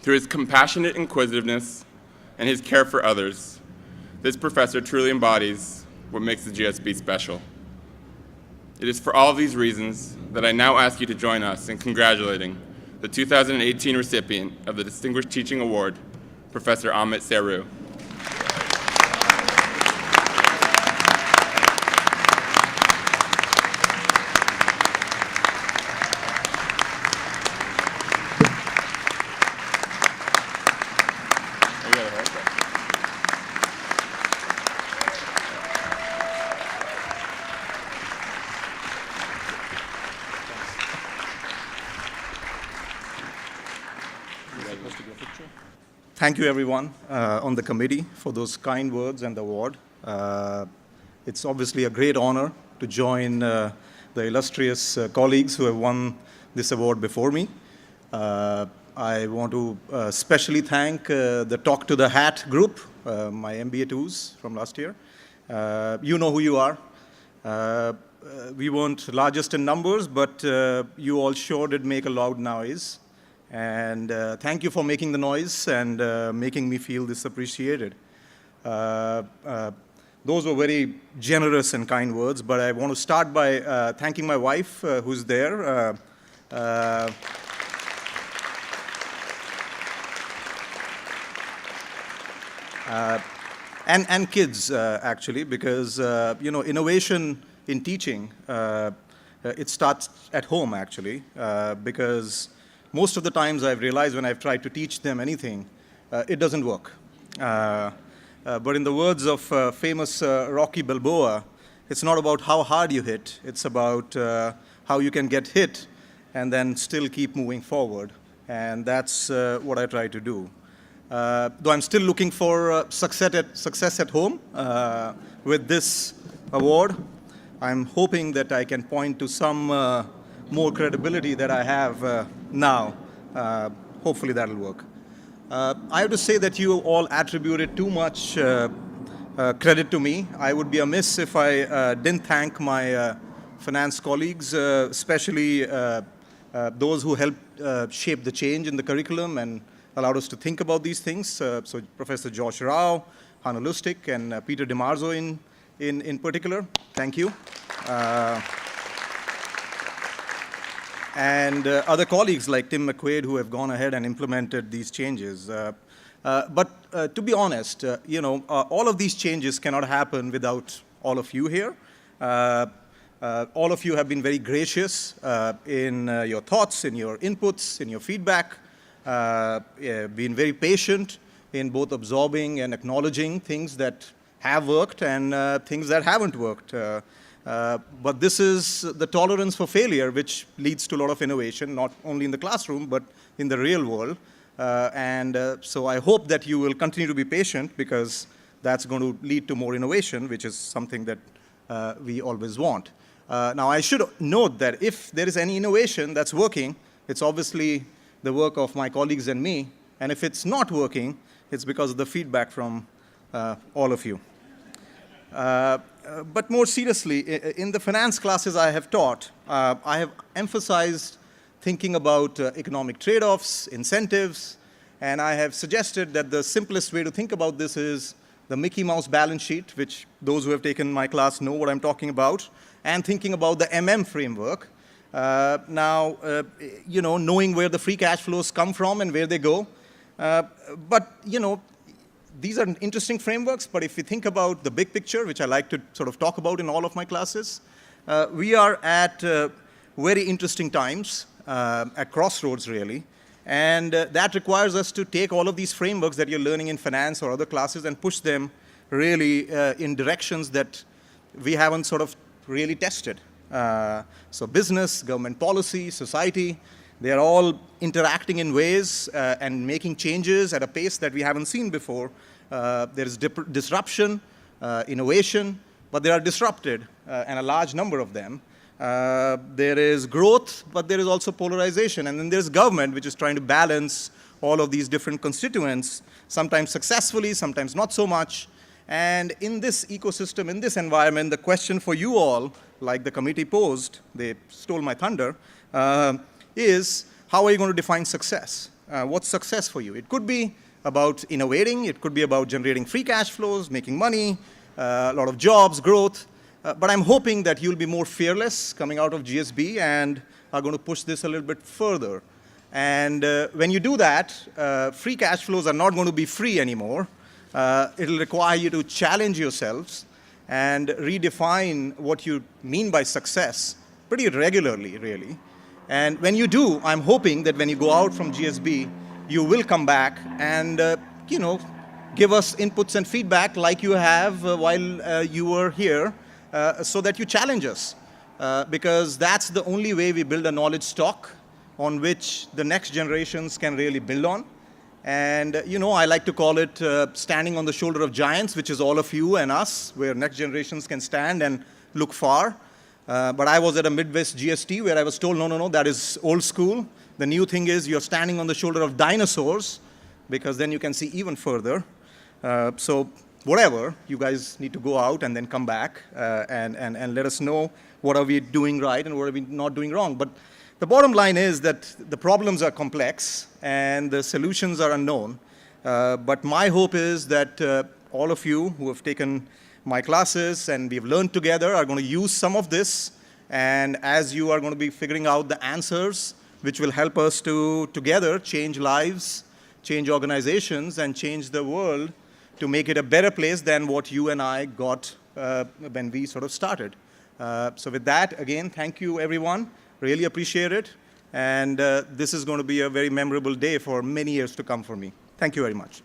Through his compassionate inquisitiveness and his care for others, this professor truly embodies what makes the GSB special. It is for all of these reasons that I now ask you to join us in congratulating the 2018 recipient of the Distinguished Teaching Award, Professor Amit Seru. Thank you, everyone on the committee, for those kind words and the award. It's obviously a great honor to join the illustrious colleagues who have won this award before me. I want to especially thank the Talk to the Hat group, my MBA 2s from last year. You know who you are. We weren't largest in numbers, but you all sure did make a loud noise. And thank you for making the noise and making me feel this appreciated. Those were very generous and kind words, but I want to start by thanking my wife, who's there. And kids, actually, because innovation in teaching, it starts at home, actually, because most of the times I've realized when I've tried to teach them anything, it doesn't work. But in the words of famous Rocky Balboa, it's not about how hard you hit, it's about how you can get hit and then still keep moving forward. And that's what I try to do. Though I'm still looking for success at home with this award, I'm hoping that I can point to some more credibility that I have now. Hopefully that'll work. I have to say that you all attributed too much credit to me. I would be amiss if I didn't thank my finance colleagues, especially those who helped shape the change in the curriculum and allowed us to think about these things. So Professor Josh Rao, Hanna Lustig, and Peter DiMarzo in particular. Thank you. And other colleagues like Tim McQuaid who have gone ahead and implemented these changes. But to be honest, all of these changes cannot happen without all of you here. All of you have been very gracious in your thoughts, in your inputs, in your feedback, been very patient in both absorbing and acknowledging things that have worked and things that haven't worked. But this is the tolerance for failure, which leads to a lot of innovation, not only in the classroom, but in the real world. So I hope that you will continue to be patient, because that's going to lead to more innovation, which is something that we always want. Now, I should note that if there is any innovation that's working, it's obviously the work of my colleagues and me. And if it's not working, it's because of the feedback from all of you. But more seriously, in the finance classes I have taught, I have emphasized thinking about economic trade-offs, incentives, and I have suggested that the simplest way to think about this is the Mickey Mouse balance sheet, which those who have taken my class know what I'm talking about, and thinking about the framework. Now, knowing where the free cash flows come from and where they go. These are interesting frameworks, but if you think about the big picture, which I like to sort of talk about in all of my classes, we are at very interesting times, at crossroads, really. And that requires us to take all of these frameworks that you're learning in finance or other classes and push them really in directions that we haven't sort of really tested. So business, government policy, society, they are all interacting in ways and making changes at a pace that we haven't seen before. There is disruption, innovation, but they are disrupted, and a large number of them. There is growth, but there is also polarization. And then there's government, which is trying to balance all of these different constituents, sometimes successfully, sometimes not so much. And in this ecosystem, in this environment, the question for you all, like the committee posed, they stole my thunder, is how are you going to define success? what's success for you? It could be about innovating. It could be about generating free cash flows, making money, a lot of jobs, growth. But I'm hoping that you'll be more fearless coming out of GSB and are going to push this a little bit further. And when you do that, free cash flows are not going to be free anymore. It'll require you to challenge yourselves and redefine what you mean by success pretty regularly, really. And when you do, I'm hoping that when you go out from GSB, you will come back and, give us inputs and feedback like you have while you were here, so that you challenge us. Because that's the only way we build a knowledge stock on which the next generations can really build on. And, I like to call it standing on the shoulder of giants, which is all of you and us, where next generations can stand and look far. But I was at a Midwest GST where I was told, no, that is old school. The new thing is you're standing on the shoulder of dinosaurs, because then you can see even further. So whatever, you guys need to go out and then come back and let us know what are we doing right and what are we not doing wrong. But the bottom line is that the problems are complex and the solutions are unknown. But my hope is that all of you who have taken my classes and we've learned together are going to use some of this. And as you are going to be figuring out the answers, which will help us to together change lives, change organizations, and change the world to make it a better place than what you and I got when we sort of started. So with that, again, thank you, everyone. Really appreciate it. And this is going to be a very memorable day for many years to come for me. Thank you very much.